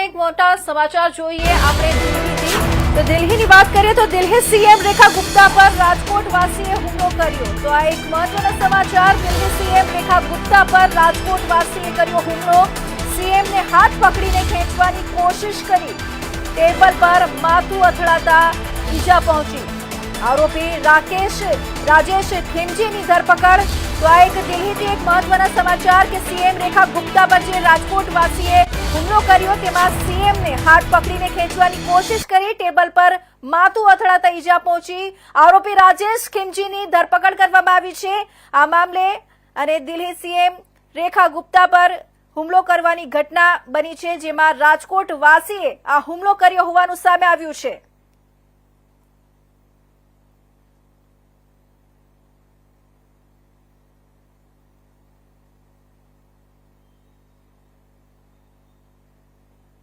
એક મોટા સમાચાર જોઈએ આપણે દિલ્હીથી। તો દિલ્હીની વાત કરીએ તો દિલ્હી સીએમ રેખા ગુપ્તા પર રાજકોટ વાસીએ હુમલો કર્યો। તો આ એક મહત્વના સમાચાર। દિલ્હી સીએમ રેખા ગુપ્તા પર રાજકોટ વાસીએ કર્યો હુમલો। સીએમને હાથ પકડીને ખેંચવાની કોશિશ કરી, ટેબલ પર માથું અથડાતા ઈજા પહોંચી। આરોપી રાજેશ ખીમજીની ધરપકડ। તો આ એક દિલ્હીથી એક મહત્વના સમાચાર કે સીએમ રેખા ગુપ્તા પર જે રાજકોટ વાસીએ હુમલો કર્યો તેમાં સીએમને હાથ પકડીને ખેંચવાની કોશિશ કરી, ટેબલ પર માથું અથડાતા ઈજા પહોંચી। આરોપી રાજેશ ખીમજીની ધરપકડ કરવામાં આવી છે આ મામલે। અને દિલ્હી સીએમ રેખા ગુપ્તા પર હુમલો કરવાની ઘટના બની છે, જેમાં રાજકોટ વાસીએ આ હુમલો કર્યો હોવાનું સામે આવ્યું છે।